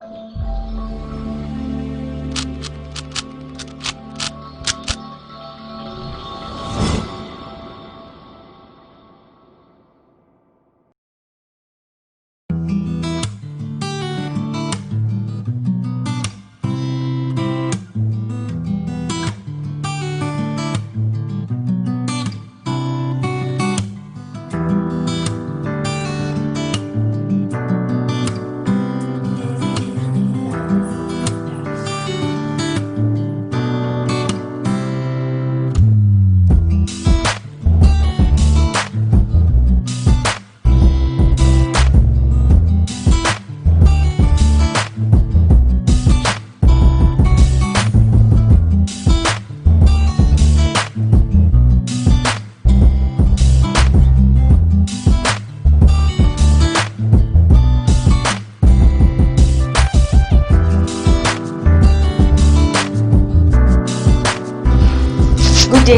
Good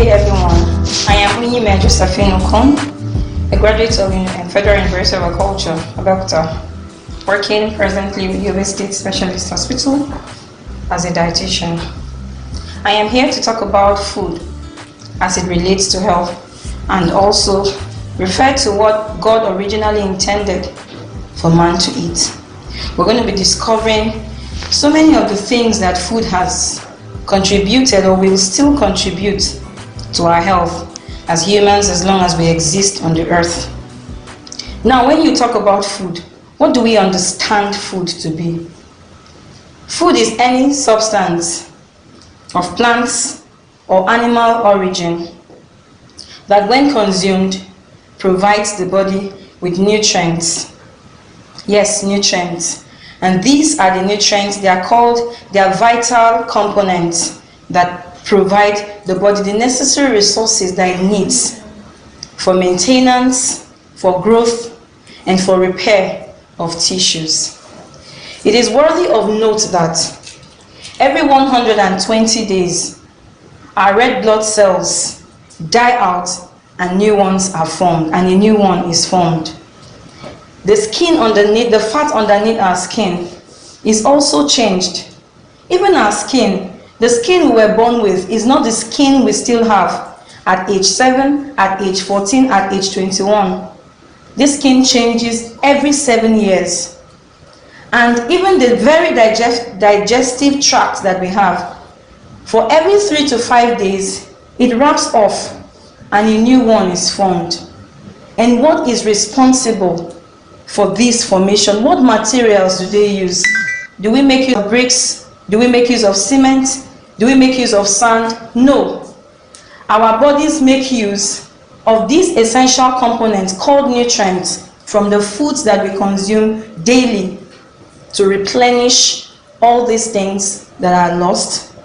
day, everyone. I am Dietician Josephine Okon, a graduate of Federal University of Agriculture, Abeokuta, working presently with Yobe State Specialist Hospital as a dietitian. I am here to talk about food as it relates to health and also refer to what God originally intended for man to eat. We're going to be discovering so many of the things that food has contributed or will still contribute to our health as humans as long as we exist on the earth. Now, when you talk about food, what do we understand food to be? Food is any substance of plants or animal origin that when consumed provides the body with nutrients. Yes, nutrients. And these are the nutrients, they are vital components that provide the body the necessary resources that it needs for maintenance, for growth, and for repair of tissues. It is worthy of note that every 120 days, our red blood cells die out and new ones are formed, and a new one is formed. The skin underneath, the fat underneath our skin is also changed. Even our skin, the skin we were born with is not the skin we still have at age 7, at age 14, at age 21. This skin changes every 7 years. And even the very digestive tract that we have, for every 3 to 5 days, it wraps off and a new one is formed. And what is responsible for this formation? What materials do they use? Do we make use of bricks? Do we make use of cement? Do we make use of sand? No. Our bodies make use of these essential components called nutrients from the foods that we consume daily to replenish all these things that are lost,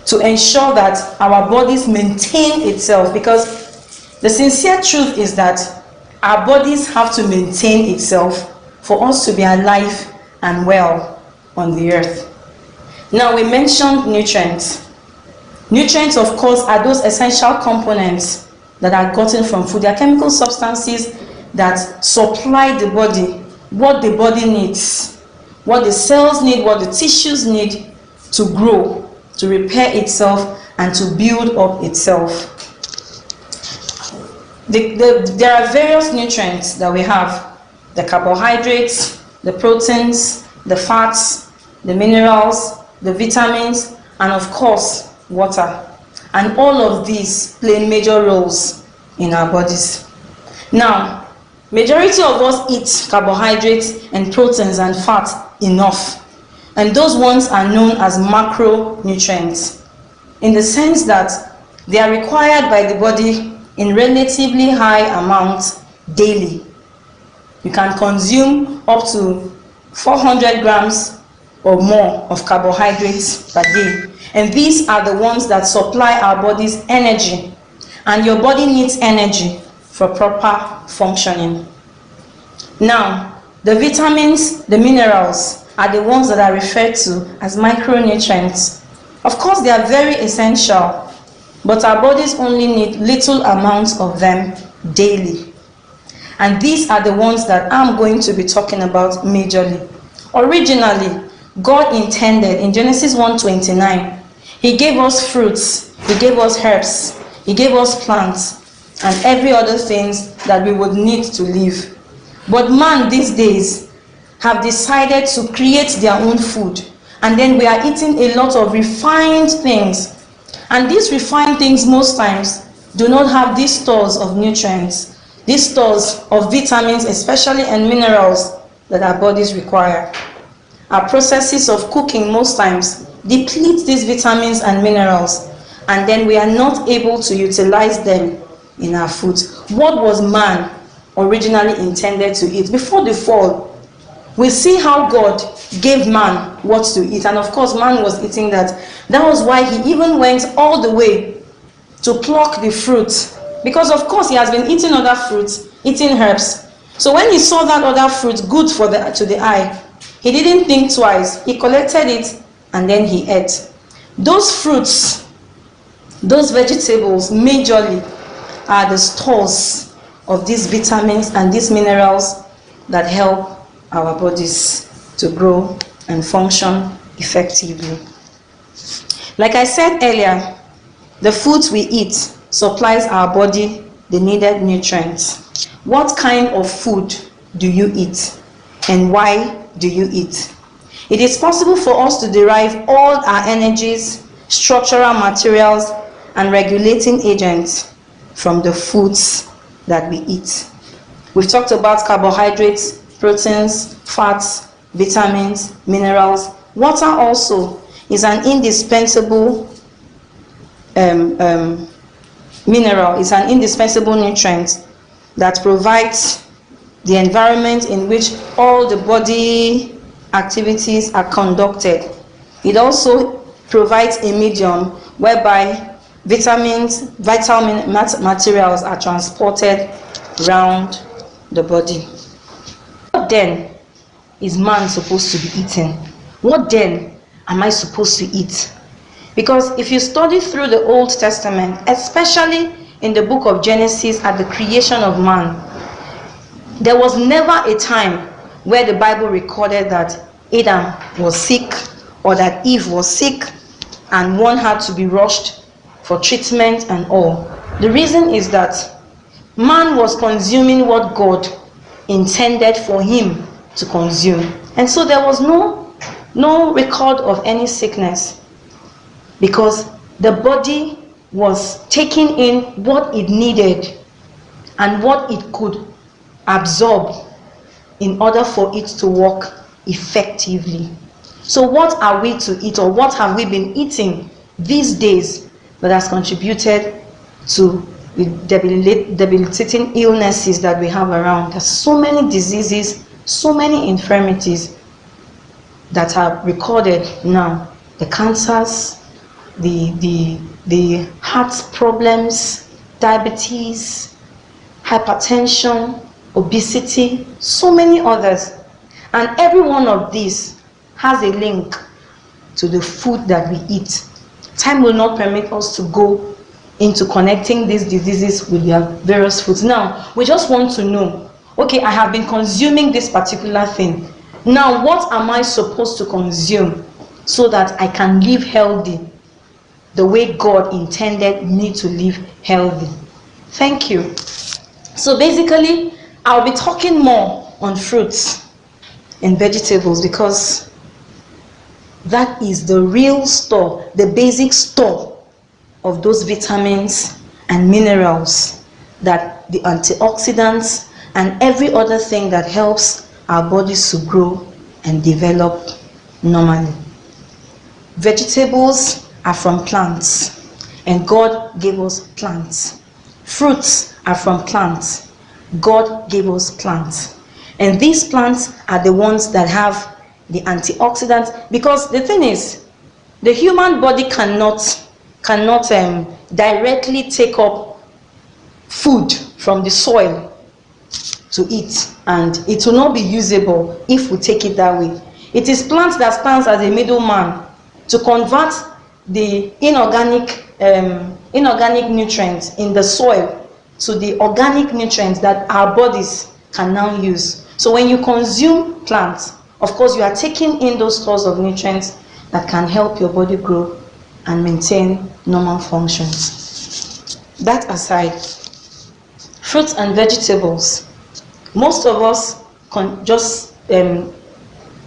to ensure that our bodies maintain itself, because the sincere truth is that our bodies have to maintain itself for us to be alive and well on the earth. Now, we mentioned nutrients. Nutrients, of course, are those essential components that are gotten from food. They are chemical substances that supply the body what the body needs, what the cells need, what the tissues need to grow, to repair itself, and to build up itself. There are various nutrients that we have: the carbohydrates, the proteins, the fats, the minerals, the vitamins, and of course, water. And all of these play major roles in our bodies. Now, majority of us eat carbohydrates and proteins and fat enough. And those ones are known as macronutrients, in the sense that they are required by the body in relatively high amounts daily. You can consume up to 400 grams or more of carbohydrates per day. And these are the ones that supply our body's energy. And your body needs energy for proper functioning. Now, the vitamins, the minerals, are the ones that are referred to as micronutrients. Of course, they are very essential, but our bodies only need little amounts of them daily. And these are the ones that I'm going to be talking about majorly. Originally, God intended in Genesis 1:29. He gave us fruits, He gave us herbs, He gave us plants, and every other things that we would need to live. But man these days have decided to create their own food, and then we are eating a lot of refined things. And these refined things most times do not have these stores of nutrients, these stores of vitamins especially, and minerals that our bodies require. Our processes of cooking most times deplete these vitamins and minerals, and then we are not able to utilize them in our food. What was man originally intended to eat? Before the fall, we see how God gave man what to eat, and of course man was eating that. That was why he even went all the way to pluck the fruit, because of course he has been eating other fruits, eating herbs. So when he saw that other fruit good to the eye, he didn't think twice. He collected it and then he ate. Those fruits, those vegetables majorly are the stores of these vitamins and these minerals that help our bodies to grow and function effectively. Like I said earlier, the foods we eat supplies our body the needed nutrients. What kind of food do you eat, and why do you eat? It is possible for us to derive all our energies, structural materials, and regulating agents from the foods that we eat. We've talked about carbohydrates, proteins, fats, vitamins, minerals. Water also is an indispensable mineral, is an indispensable nutrient that provides the environment in which all the body activities are conducted. It also provides a medium whereby vitamins, vital materials are transported around the body. What then is man supposed to be eating? What then am I supposed to eat? Because if you study through the Old Testament, especially in the book of Genesis at the creation of man, there was never a time where the Bible recorded that Adam was sick or that Eve was sick and one had to be rushed for treatment and all. The reason is that man was consuming what God intended for him to consume. And so there was no record of any sickness, because the body was taking in what it needed and what it could absorb in order for it to work effectively. So what are we to eat, or what have we been eating these days that has contributed to the debilitating illnesses that we have around? There's so many diseases, so many infirmities that are recorded now. The cancers, the heart problems, diabetes, hypertension, obesity, so many others. And every one of these has a link to the food that we eat. Time will not permit us to go into connecting these diseases with their various foods. Now, we just want to know, okay, I have been consuming this particular thing. Now, what am I supposed to consume so that I can live healthy the way God intended me to live healthy? Thank you. So basically, I'll be talking more on fruits and vegetables, because that is the real store, the basic store of those vitamins and minerals, that the antioxidants and every other thing that helps our bodies to grow and develop normally. Vegetables are from plants, and God gave us plants. Fruits are from plants. God gave us plants. And these plants are the ones that have the antioxidants, because the thing is, the human body cannot directly take up food from the soil to eat, and it will not be usable if we take it that way. It is plants that stands as a middleman to convert the inorganic nutrients in the soil to the organic nutrients that our bodies can now use. So when you consume plants, Of course, you are taking in those stores of nutrients that can help your body grow and maintain normal functions. That aside, fruits and vegetables. Most of us just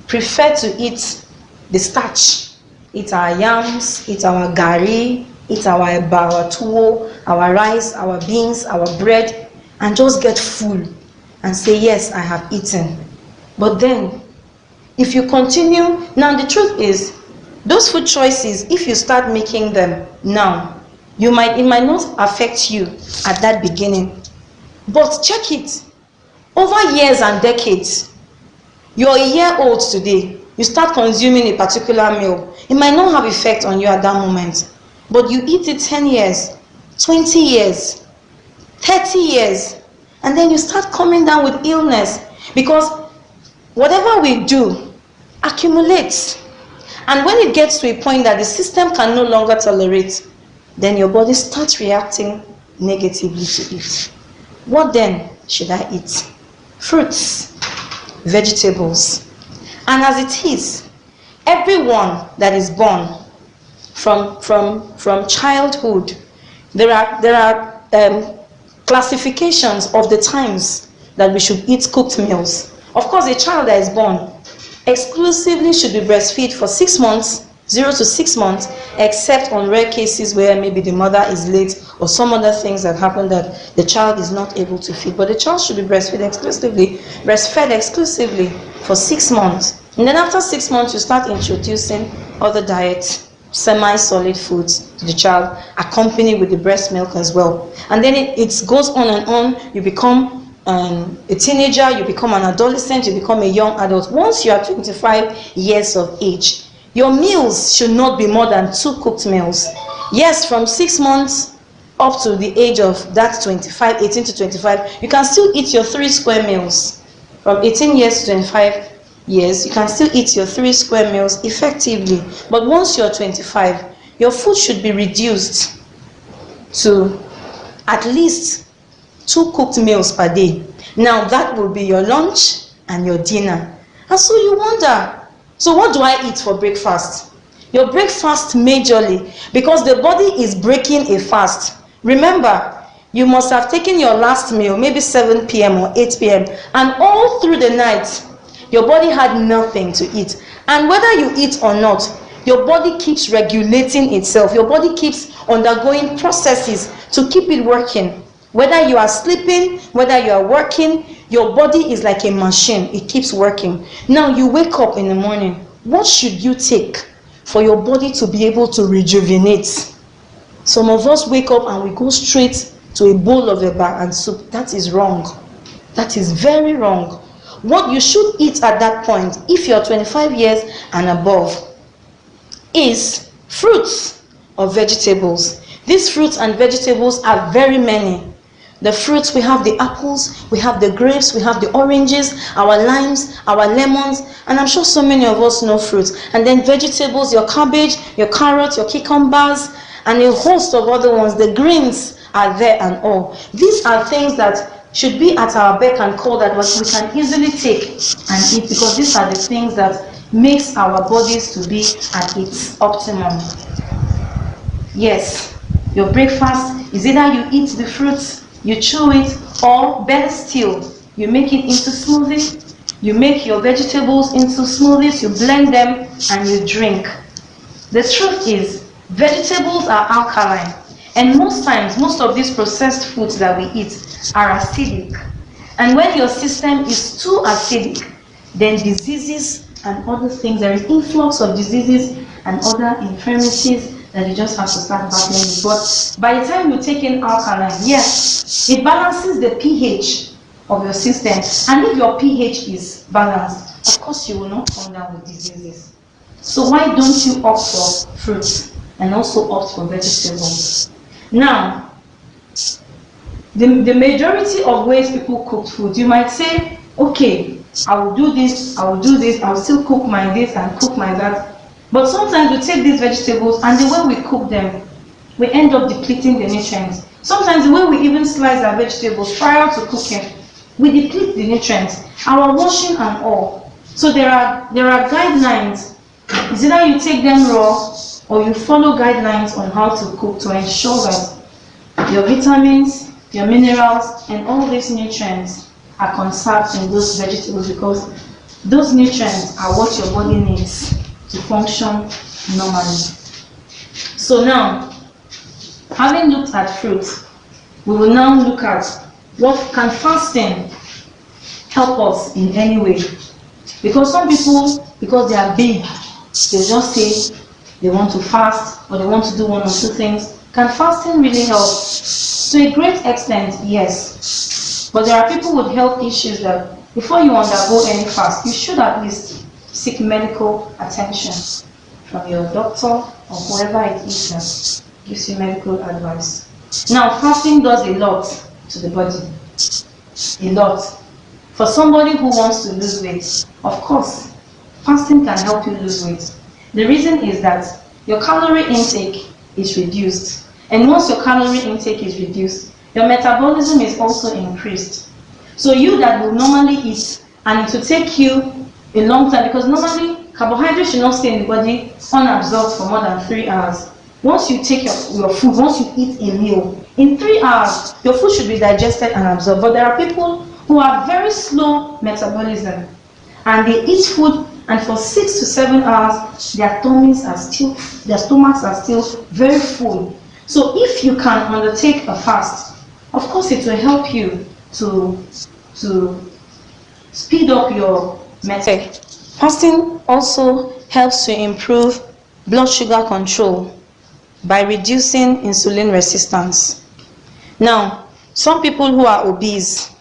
prefer to eat the starch. Eat our yams, eat our gari, eat our eba, our tuwo, our rice, our beans, our bread, and just get full and say, yes, I have eaten. But then, if you continue, now the truth is, those food choices, if you start making them now, it might not affect you at that beginning. But check it. Over years and decades, you're a year old today, you start consuming a particular meal. It might not have effect on you at that moment, but you eat it 10 years, 20 years, 30 years, and then you start coming down with illness, because whatever we do accumulates. And when it gets to a point that the system can no longer tolerate, then your body starts reacting negatively to it. What then should I eat? Fruits, vegetables. And as it is, everyone that is born from childhood, there are classifications of the times that we should eat cooked meals. Of course, a child that is born exclusively should be breastfed for 6 months, 0 to 6 months, except on rare cases where maybe the mother is late or some other things that happen that the child is not able to feed. But the child should be breastfed exclusively for 6 months. And then after 6 months, you start introducing other diets, semi-solid foods to the child, accompanied with the breast milk as well. And then it goes on and on. You become a teenager, you become an adolescent, you become a young adult. Once you are 25 years of age, your meals should not be more than 2 cooked meals. Yes, from 6 months up to the age of that 25, 18 to 25, you can still eat your 3 square meals. From 18 years to 25 years, you can still eat your 3 square meals effectively. But once you're 25, your food should be reduced to at least 2 cooked meals per day. Now that will be your lunch and your dinner. And so you wonder, so what do I eat for breakfast? Your breakfast majorly, because the body is breaking a fast. Remember, you must have taken your last meal, maybe 7 p.m. or 8 p.m. and all through the night, your body had nothing to eat. And whether you eat or not, your body keeps regulating itself. Your body keeps undergoing processes to keep it working. Whether you are sleeping, whether you are working, your body is like a machine. It keeps working. Now you wake up in the morning. What should you take for your body to be able to rejuvenate? Some of us wake up and we go straight to a bowl of eba and soup. That is wrong. That is very wrong. What you should eat at that point, if you're 25 years and above, is fruits or vegetables. These fruits and vegetables are very many. The fruits, we have the apples, we have the grapes, we have the oranges, our limes, our lemons, and I'm sure so many of us know fruits. And then vegetables, your cabbage, your carrots, your cucumbers, and a host of other ones. The greens are there and all. These are things that should be at our beck and call, that we can easily take and eat, because these are the things that makes our bodies to be at its optimum. Yes, your breakfast is either you eat the fruits, you chew it, or better still, you make it into smoothie. You make your vegetables into smoothies, you blend them, and you drink. The truth is, vegetables are alkaline, and most times, most of these processed foods that we eat are acidic. And when your system is too acidic, then diseases and other things, there is influx of diseases and other infirmities that you just have to start battling with. But by the time you take in alkaline, yes, it balances the pH of your system. And if your pH is balanced, of course you will not come down with diseases. So why don't you opt for fruits and also opt for vegetables? Now, the majority of ways people cook food, you might say, okay, I will do this, I will do this, I will still cook my this and cook my that. But sometimes we take these vegetables and the way we cook them, we end up depleting the nutrients. Sometimes the way we even slice our vegetables prior to cooking, we deplete the nutrients. Our washing and all, So there are guidelines. It's either you take them raw or you follow guidelines on how to cook to ensure that your vitamins, your minerals, and all these nutrients are conserved in those vegetables, because those nutrients are what your body needs to function normally. So now, having looked at fruits, we will now look at what can fasting help us in any way. Because some people, because they are big, they just say they want to fast or they want to do one or two things. Can fasting really help? To a great extent, yes. But there are people with health issues that before you undergo any fast, you should at least seek medical attention from your doctor or whoever it is that gives you medical advice. Now, fasting does a lot to the body. A lot. For somebody who wants to lose weight, of course, fasting can help you lose weight. The reason is that your calorie intake is reduced. And once your calorie intake is reduced, your metabolism is also increased. So you that will normally eat, and it will take you a long time, because normally carbohydrates should not stay in the body unabsorbed for more than 3 hours. Once you take your food, once you eat a meal, in 3 hours, your food should be digested and absorbed. But there are people who have very slow metabolism, and they eat food, and for 6 to 7 hours, their stomachs are still very full. So if you can undertake a fast, of course it will help you to speed up your metabolism. Fasting also helps to improve blood sugar control by reducing insulin resistance. Now, some people who are obese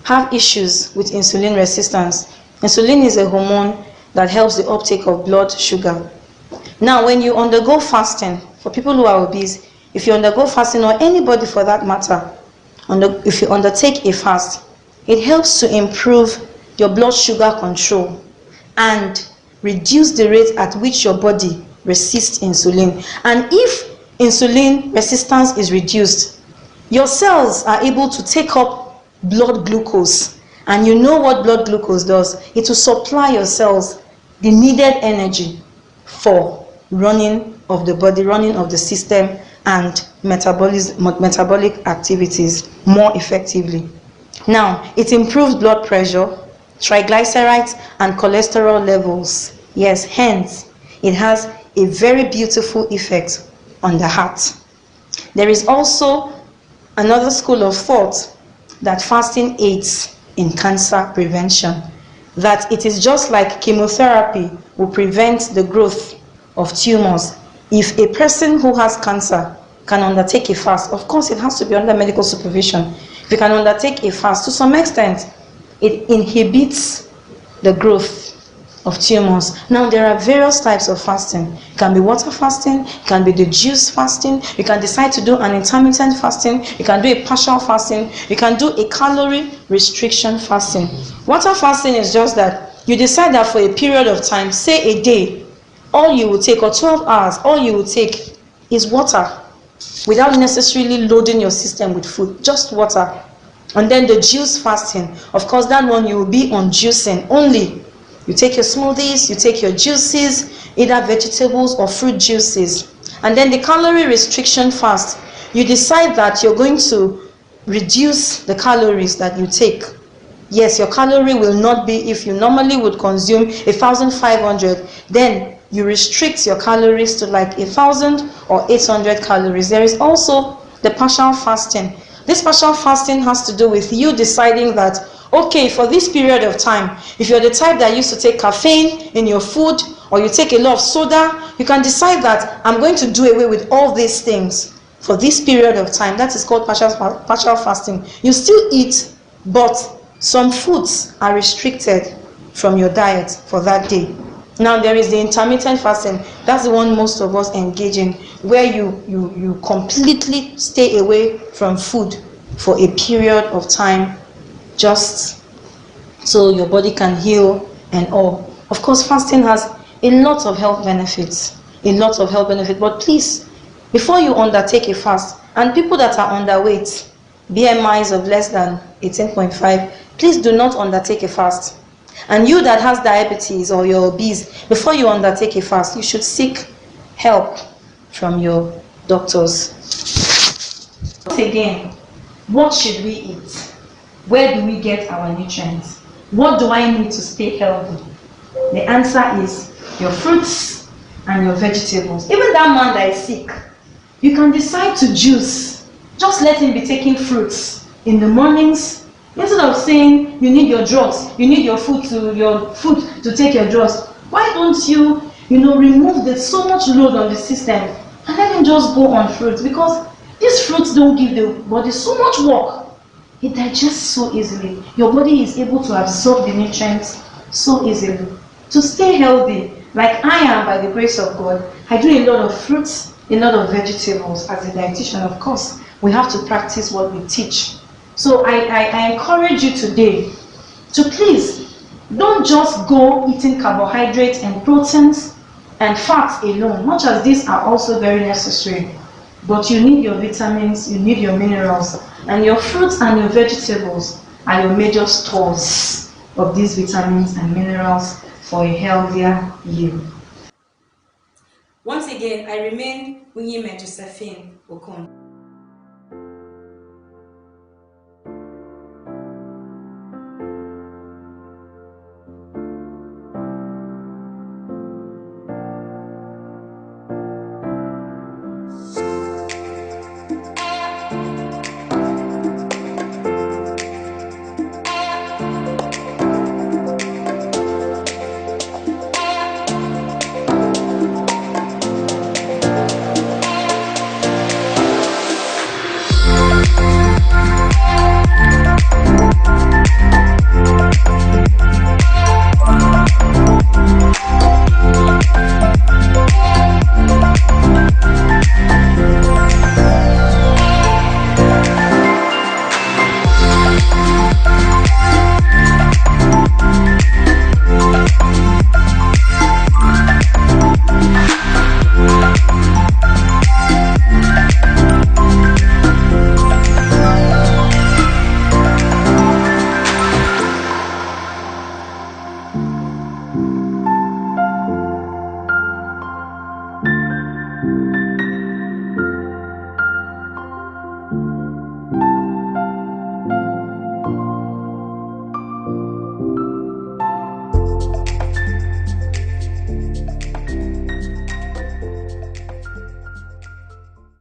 have issues with insulin resistance. Insulin is a hormone that helps the uptake of blood sugar. Now, when you undergo fasting, for people who are obese, if you undergo fasting, or anybody for that matter, if you undertake a fast, it helps to improve your blood sugar control and reduce the rate at which your body resists insulin. And if insulin resistance is reduced, your cells are able to take up blood glucose. And you know what blood glucose does? It will supply your cells the needed energy for running of the body, running of the system, and metabolic activities more effectively. Now, it improves blood pressure, triglycerides, and cholesterol levels. Yes, hence, it has a very beautiful effect on the heart. There is also another school of thought that fasting aids in cancer prevention, that it is just like chemotherapy will prevent the growth of tumors. If a person who has cancer can undertake a fast, of course it has to be under medical supervision. If you can undertake a fast, to some extent, it inhibits the growth of tumors. Now, there are various types of fasting. It can be water fasting, it can be the juice fasting, you can decide to do an intermittent fasting, you can do a partial fasting, you can do a calorie restriction fasting. Water fasting is just that you decide that for a period of time, say a day, all you will take, or 12 hours, all you will take is water, without necessarily loading your system with food, just water. And then the juice fasting, of course, that one you will be on juicing only. You take your smoothies, you take your juices, either vegetables or fruit juices. And then the calorie restriction fast, you decide that you're going to reduce the calories that you take. Yes, your calorie will not be, if you normally would consume 1,500, then you restrict your calories to like 1,000 or 800 calories. There is also the partial fasting. This partial fasting has to do with you deciding that, okay, for this period of time, if you're the type that used to take caffeine in your food, or you take a lot of soda, you can decide that I'm going to do away with all these things for this period of time. That is called partial fasting. You still eat, but some foods are restricted from your diet for that day. Now, there is the intermittent fasting. That's the one most of us engage in, where you completely stay away from food for a period of time, just so your body can heal and all. Of course, fasting has a lot of health benefits, but please, before you undertake a fast, and people that are underweight, BMIs of less than 18.5, please do not undertake a fast. And you that has diabetes or you're obese, before you undertake a fast, you should seek help from your doctors. Once again, what should we eat? Where do we get our nutrients? What do I need to stay healthy? The answer is your fruits and your vegetables. Even that man that is sick, you can decide to juice. Just let him be taking fruits in the mornings. Instead of saying you need your drugs, you need your food to take your drugs. Why don't you remove so much load on the system and let him just go on fruits? Because these fruits don't give the body so much work. It digests so easily. Your body is able to absorb the nutrients so easily. To stay healthy, like I am by the grace of God, I do a lot of fruits, a lot of vegetables. As a dietitian, of course, we have to practice what we teach. So I encourage you today to please don't just go eating carbohydrates and proteins and fats alone, much as these are also very necessary. But you need your vitamins, you need your minerals, and your fruits and your vegetables are your major stores of these vitamins and minerals for a healthier you. Once again, I remain Dietician Josephine Okon.